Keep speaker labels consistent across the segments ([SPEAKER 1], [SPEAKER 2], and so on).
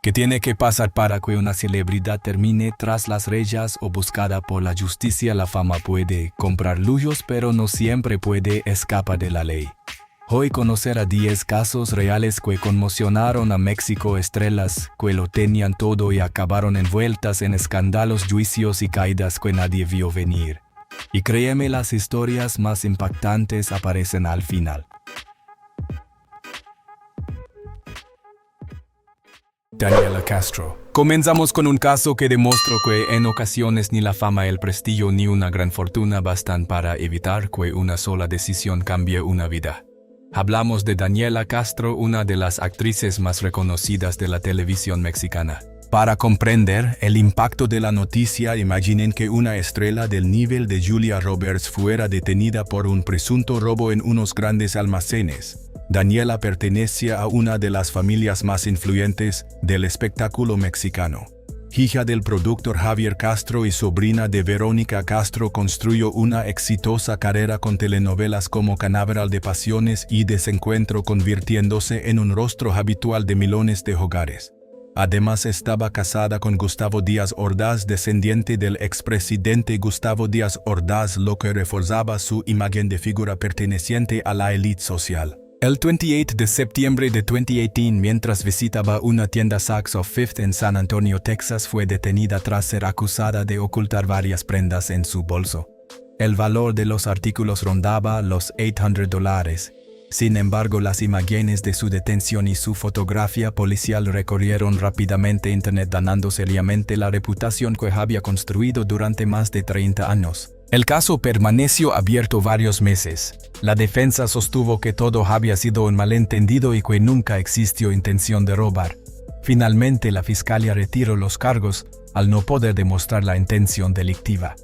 [SPEAKER 1] ¿Qué tiene que pasar para que una celebridad termine tras las rejas o buscada por la justicia? La fama puede comprar lujos, pero no siempre puede escapar de la ley. Hoy conocerá 10 casos reales que conmocionaron a México, estrellas que lo tenían todo y acabaron envueltas en escándalos, juicios y caídas que nadie vio venir. Y créeme, las historias más impactantes aparecen al final. Daniela Castro. Comenzamos con un caso que demostró que en ocasiones ni la fama, el prestigio ni una gran fortuna bastan para evitar que una sola decisión cambie una vida. Hablamos de Daniela Castro, una de las actrices más reconocidas de la televisión mexicana. Para comprender el impacto de la noticia, imaginen que una estrella del nivel de Julia Roberts fuera detenida por un presunto robo en unos grandes almacenes. Daniela pertenecía a una de las familias más influyentes del espectáculo mexicano. Hija del productor Javier Castro y sobrina de Verónica Castro, construyó una exitosa carrera con telenovelas como Cañaveral de Pasiones y Desencuentro, convirtiéndose en un rostro habitual de millones de hogares. Además, estaba casada con Gustavo Díaz Ordaz, descendiente del expresidente Gustavo Díaz Ordaz, lo que reforzaba su imagen de figura perteneciente a la élite social. El 28 de septiembre de 2018, mientras visitaba una tienda Saks of Fifth en San Antonio, Texas, fue detenida tras ser acusada de ocultar varias prendas en su bolso. El valor de los artículos rondaba los $800. Sin embargo, las imágenes de su detención y su fotografía policial recorrieron rápidamente Internet, dañando seriamente la reputación que había construido durante más de 30 años. El caso permaneció abierto varios meses. La defensa sostuvo que todo había sido un malentendido y que nunca existió intención de robar. Finalmente, la fiscalía retiró los cargos al no poder demostrar la intención delictiva.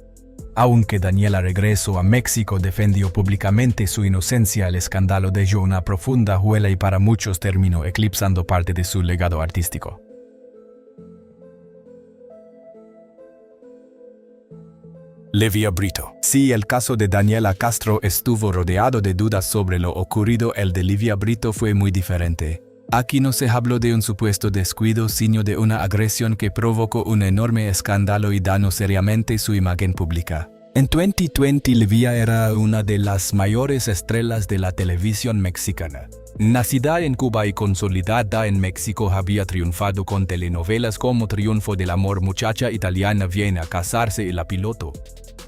[SPEAKER 1] Aunque Daniela regresó a México, defendió públicamente su inocencia. El escándalo dejó una profunda huella y para muchos terminó eclipsando parte de su legado artístico. Livia Brito. Sí, el caso de Daniela Castro estuvo rodeado de dudas sobre lo ocurrido. El de Livia Brito fue muy diferente. Aquí no se habló de un supuesto descuido, sino de una agresión que provocó un enorme escándalo y dañó seriamente su imagen pública. En 2020, Livia era una de las mayores estrellas de la televisión mexicana. Nacida en Cuba y consolidada en México, había triunfado con telenovelas como Triunfo del Amor, Muchacha Italiana, Viene a Casarse y La Piloto.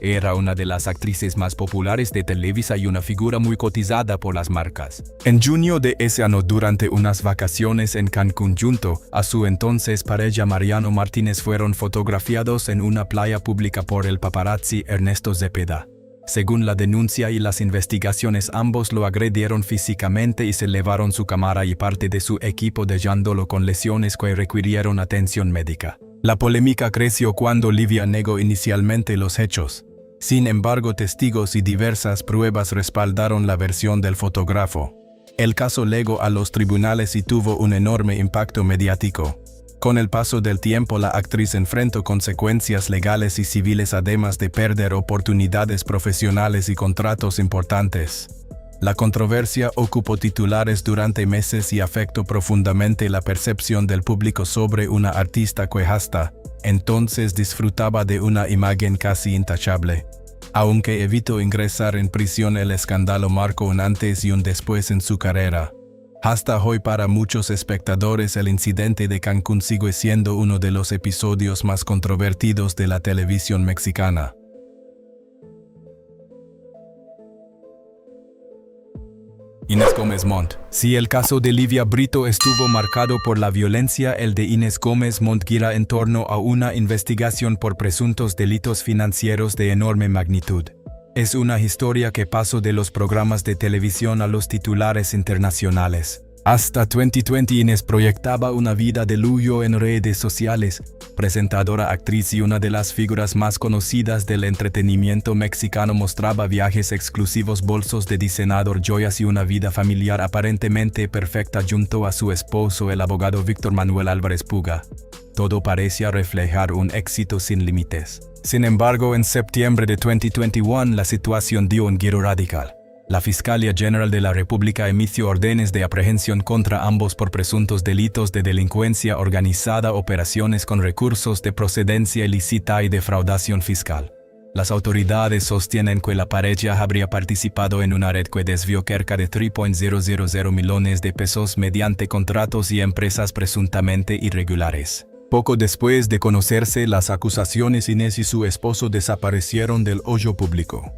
[SPEAKER 1] Era una de las actrices más populares de Televisa y una figura muy cotizada por las marcas. En junio de ese año, durante unas vacaciones en Cancún, junto a su entonces pareja Mariano Martínez, fueron fotografiados en una playa pública por el paparazzi Ernesto Zepeda. Según la denuncia y las investigaciones, ambos lo agredieron físicamente y se llevaron su cámara y parte de su equipo, dejándolo con lesiones que requirieron atención médica. La polémica creció cuando Livia negó inicialmente los hechos. Sin embargo, testigos y diversas pruebas respaldaron la versión del fotógrafo. El caso llegó a los tribunales y tuvo un enorme impacto mediático. Con el paso del tiempo, la actriz enfrentó consecuencias legales y civiles, además de perder oportunidades profesionales y contratos importantes. La controversia ocupó titulares durante meses y afectó profundamente la percepción del público sobre una artista que hasta entonces disfrutaba de una imagen casi intachable. Aunque evitó ingresar en prisión, el escándalo marcó un antes y un después en su carrera. Hasta hoy, para muchos espectadores, el incidente de Cancún sigue siendo uno de los episodios más controvertidos de la televisión mexicana. Inés Gómez Montt. Si el caso de Livia Brito estuvo marcado por la violencia, el de Inés Gómez Montt gira en torno a una investigación por presuntos delitos financieros de enorme magnitud. Es una historia que pasó de los programas de televisión a los titulares internacionales. Hasta 2020, Inés proyectaba una vida de lujo en redes sociales. Presentadora, actriz y una de las figuras más conocidas del entretenimiento mexicano, mostraba viajes exclusivos, bolsos de diseñador, joyas y una vida familiar aparentemente perfecta junto a su esposo, el abogado Víctor Manuel Álvarez Puga. Todo parecía reflejar un éxito sin límites. Sin embargo, en septiembre de 2021, la situación dio un giro radical. La Fiscalía General de la República emitió órdenes de aprehensión contra ambos por presuntos delitos de delincuencia organizada, operaciones con recursos de procedencia ilícita y defraudación fiscal. Las autoridades sostienen que la pareja habría participado en una red que desvió cerca de 3.000 millones de pesos mediante contratos y empresas presuntamente irregulares. Poco después de conocerse las acusaciones, Inés y su esposo desaparecieron del ojo público.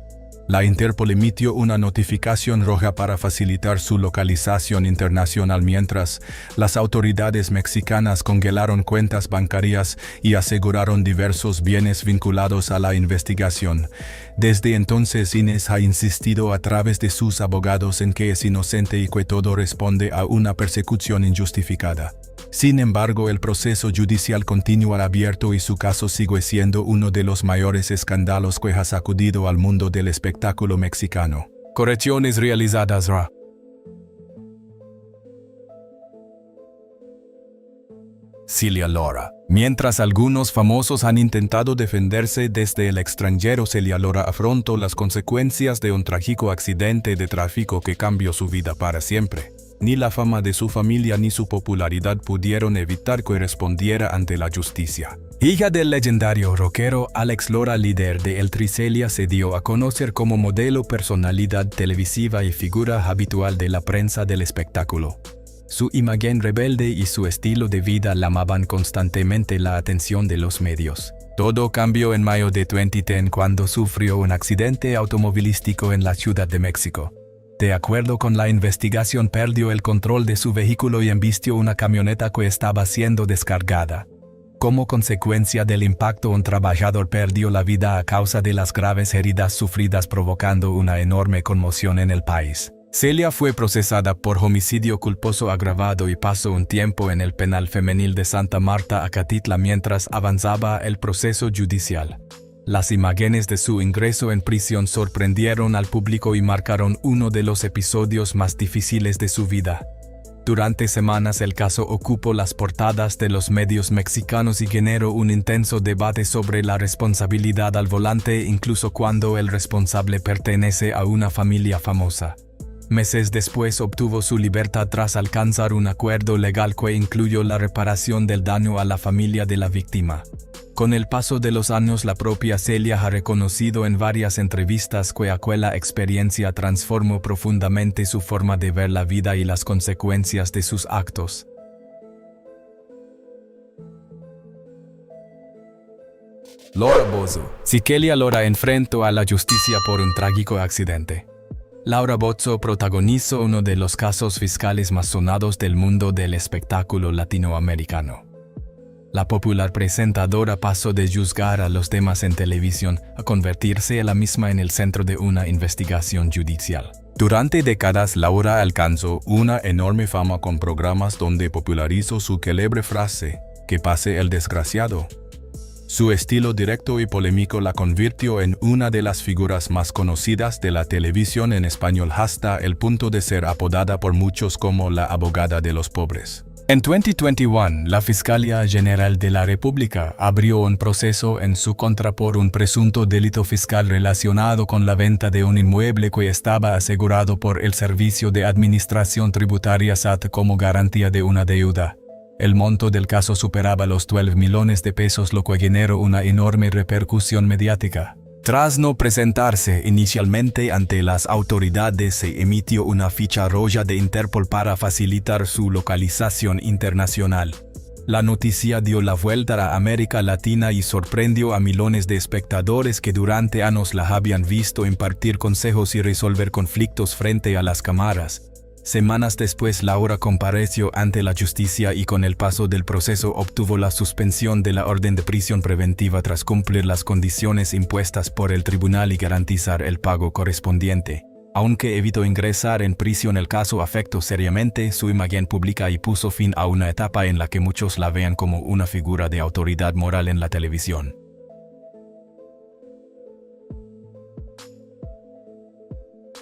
[SPEAKER 1] La Interpol emitió una notificación roja para facilitar su localización internacional mientras las autoridades mexicanas congelaron cuentas bancarias y aseguraron diversos bienes vinculados a la investigación. Desde entonces, Inés ha insistido a través de sus abogados en que es inocente y que todo responde a una persecución injustificada. Sin embargo, el proceso judicial continúa abierto y su caso sigue siendo uno de los mayores escándalos que ha sacudido al mundo del espectáculo mexicano. Correcciones realizadas RA. Celia Lora. Mientras algunos famosos han intentado defenderse desde el extranjero, Celia Lora afrontó las consecuencias de un trágico accidente de tráfico que cambió su vida para siempre. Ni la fama de su familia ni su popularidad pudieron evitar que respondiera ante la justicia. Hija del legendario rockero Alex Lora, líder de El Tri, Celia se dio a conocer como modelo, personalidad televisiva y figura habitual de la prensa del espectáculo. Su imagen rebelde y su estilo de vida llamaban constantemente la atención de los medios. Todo cambió en mayo de 2010 cuando sufrió un accidente automovilístico en la Ciudad de México. De acuerdo con la investigación, perdió el control de su vehículo y embistió una camioneta que estaba siendo descargada. Como consecuencia del impacto, un trabajador perdió la vida a causa de las graves heridas sufridas, provocando una enorme conmoción en el país. Celia fue procesada por homicidio culposo agravado y pasó un tiempo en el penal femenil de Santa Marta, Acatitla, mientras avanzaba el proceso judicial. Las imágenes de su ingreso en prisión sorprendieron al público y marcaron uno de los episodios más difíciles de su vida. Durante semanas el caso ocupó las portadas de los medios mexicanos y generó un intenso debate sobre la responsabilidad al volante, incluso cuando el responsable pertenece a una familia famosa. Meses después obtuvo su libertad tras alcanzar un acuerdo legal que incluyó la reparación del daño a la familia de la víctima. Con el paso de los años, la propia Celia ha reconocido en varias entrevistas que aquella experiencia transformó profundamente su forma de ver la vida y las consecuencias de sus actos. Laura Bozzo. Celia Lora enfrentó a la justicia por un trágico accidente. Laura Bozzo protagonizó uno de los casos fiscales más sonados del mundo del espectáculo latinoamericano. La popular presentadora pasó de juzgar a los demás en televisión a convertirse a la misma en el centro de una investigación judicial. Durante décadas, Laura alcanzó una enorme fama con programas donde popularizó su célebre frase, "Que pase el desgraciado". Su estilo directo y polémico la convirtió en una de las figuras más conocidas de la televisión en español, hasta el punto de ser apodada por muchos como la abogada de los pobres. En 2021, la Fiscalía General de la República abrió un proceso en su contra por un presunto delito fiscal relacionado con la venta de un inmueble que estaba asegurado por el Servicio de Administración Tributaria SAT como garantía de una deuda. El monto del caso superaba los 12 millones de pesos, lo que generó una enorme repercusión mediática. Tras no presentarse inicialmente ante las autoridades, se emitió una ficha roja de Interpol para facilitar su localización internacional. La noticia dio la vuelta a América Latina y sorprendió a millones de espectadores que durante años la habían visto impartir consejos y resolver conflictos frente a las cámaras. Semanas después, Laura compareció ante la justicia y con el paso del proceso obtuvo la suspensión de la orden de prisión preventiva tras cumplir las condiciones impuestas por el tribunal y garantizar el pago correspondiente. Aunque evitó ingresar en prisión, el caso afectó seriamente su imagen pública y puso fin a una etapa en la que muchos la vean como una figura de autoridad moral en la televisión.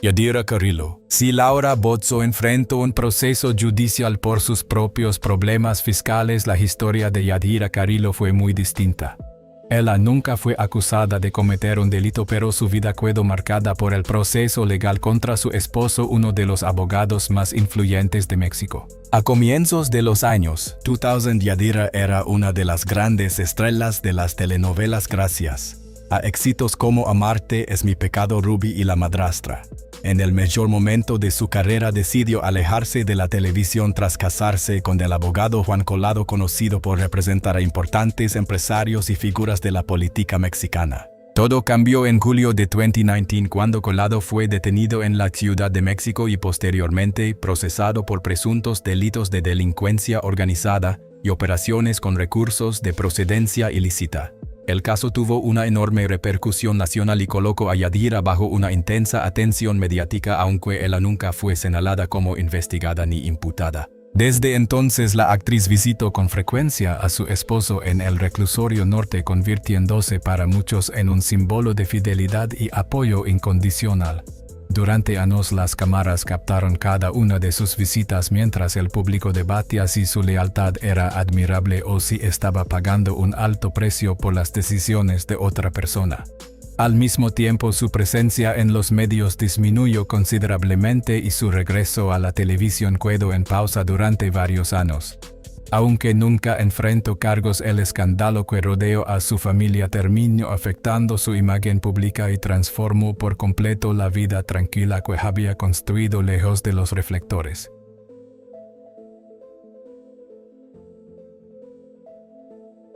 [SPEAKER 1] Yadira Carrillo. Si Laura Bozzo enfrentó un proceso judicial por sus propios problemas fiscales, la historia de Yadira Carrillo fue muy distinta. Ella nunca fue acusada de cometer un delito, pero su vida quedó marcada por el proceso legal contra su esposo, uno de los abogados más influyentes de México. A comienzos de los años 2000, Yadira era una de las grandes estrellas de las telenovelas gracias a éxitos como Amarte es mi pecado, Ruby y La madrastra. En el mejor momento de su carrera decidió alejarse de la televisión tras casarse con el abogado Juan Collado, conocido por representar a importantes empresarios y figuras de la política mexicana. Todo cambió en julio de 2019 cuando Collado fue detenido en la Ciudad de México y posteriormente procesado por presuntos delitos de delincuencia organizada y operaciones con recursos de procedencia ilícita. El caso tuvo una enorme repercusión nacional y colocó a Yadira bajo una intensa atención mediática, aunque ella nunca fue señalada como investigada ni imputada. Desde entonces, la actriz visitó con frecuencia a su esposo en el reclusorio norte, convirtiéndose para muchos en un símbolo de fidelidad y apoyo incondicional. Durante años las cámaras captaron cada una de sus visitas, mientras el público debatía si su lealtad era admirable o si estaba pagando un alto precio por las decisiones de otra persona. Al mismo tiempo, su presencia en los medios disminuyó considerablemente y su regreso a la televisión quedó en pausa durante varios años. Aunque nunca enfrentó cargos, el escándalo que rodeó a su familia terminó afectando su imagen pública y transformó por completo la vida tranquila que había construido lejos de los reflectores.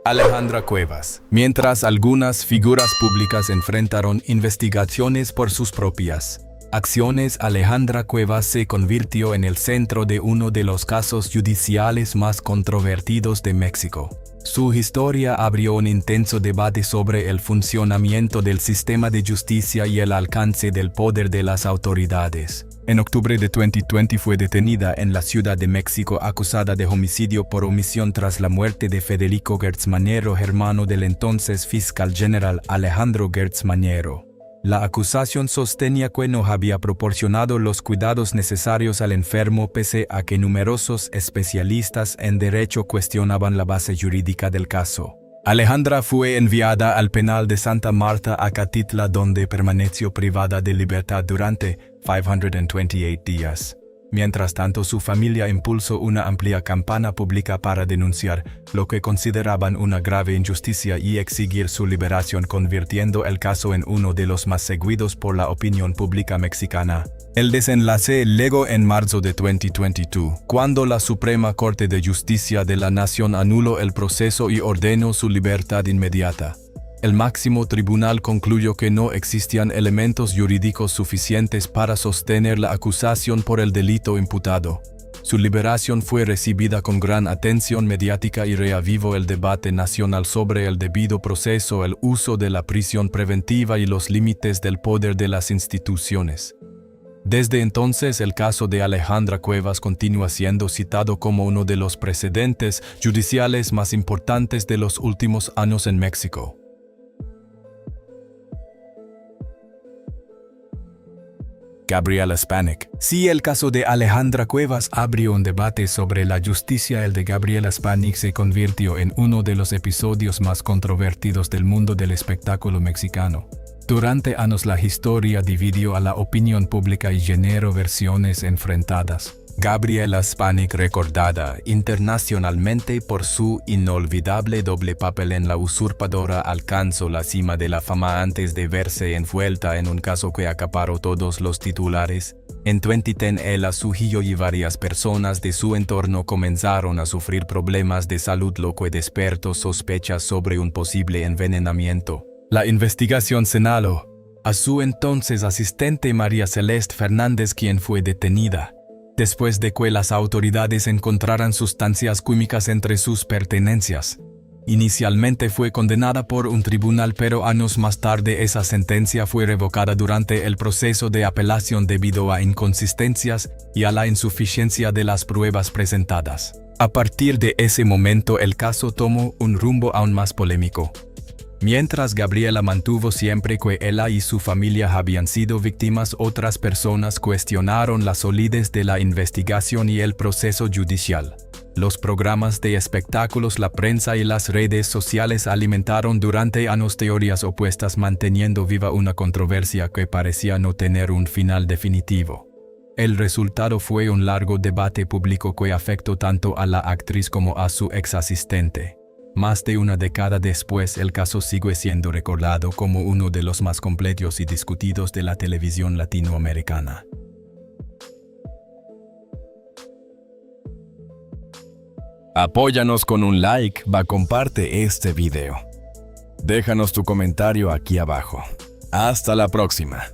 [SPEAKER 1] Alejandra Cuevas. Mientras algunas figuras públicas enfrentaron investigaciones por sus propias acciones, Alejandra Cuevas se convirtió en el centro de uno de los casos judiciales más controvertidos de México. Su historia abrió un intenso debate sobre el funcionamiento del sistema de justicia y el alcance del poder de las autoridades. En octubre de 2020 fue detenida en la Ciudad de México acusada de homicidio por omisión tras la muerte de Federico Gertz Manero, hermano del entonces fiscal general Alejandro Gertz Manero. La acusación sostenía que no había proporcionado los cuidados necesarios al enfermo, pese a que numerosos especialistas en derecho cuestionaban la base jurídica del caso. Alejandra fue enviada al penal de Santa Marta, Acatitla, donde permaneció privada de libertad durante 528 días. Mientras tanto, su familia impulsó una amplia campaña pública para denunciar lo que consideraban una grave injusticia y exigir su liberación, convirtiendo el caso en uno de los más seguidos por la opinión pública mexicana. El desenlace llegó en marzo de 2022, cuando la Suprema Corte de Justicia de la Nación anuló el proceso y ordenó su libertad inmediata. El máximo tribunal concluyó que no existían elementos jurídicos suficientes para sostener la acusación por el delito imputado. Su liberación fue recibida con gran atención mediática y reavivó el debate nacional sobre el debido proceso, el uso de la prisión preventiva y los límites del poder de las instituciones. Desde entonces, el caso de Alejandra Cuevas continúa siendo citado como uno de los precedentes judiciales más importantes de los últimos años en México. Gabriela Spanik. Si el caso de Alejandra Cuevas abrió un debate sobre la justicia, el de Gabriela Spanik se convirtió en uno de los episodios más controvertidos del mundo del espectáculo mexicano. Durante años la historia dividió a la opinión pública y generó versiones enfrentadas. Gabriela Spanik, recordada internacionalmente por su inolvidable doble papel en La Usurpadora, alcanzó la cima de la fama antes de verse envuelta en un caso que acaparó todos los titulares. En 2010, ella, su hijo y varias personas de su entorno comenzaron a sufrir problemas de salud, lo que despertó sospechas sobre un posible envenenamiento. La investigación señaló a su entonces asistente María Celeste Fernández, quien fue detenida después de que las autoridades encontraran sustancias químicas entre sus pertenencias. Inicialmente fue condenada por un tribunal, pero años más tarde esa sentencia fue revocada durante el proceso de apelación debido a inconsistencias y a la insuficiencia de las pruebas presentadas. A partir de ese momento, el caso tomó un rumbo aún más polémico. Mientras Gabriela mantuvo siempre que ella y su familia habían sido víctimas, otras personas cuestionaron la solidez de la investigación y el proceso judicial. Los programas de espectáculos, la prensa y las redes sociales alimentaron durante años teorías opuestas, manteniendo viva una controversia que parecía no tener un final definitivo. El resultado fue un largo debate público que afectó tanto a la actriz como a su ex asistente. Más de una década después, el caso sigue siendo recordado como uno de los más completos y discutidos de la televisión latinoamericana.
[SPEAKER 2] Apóyanos con un like, comparte este video. Déjanos tu comentario aquí abajo. Hasta la próxima.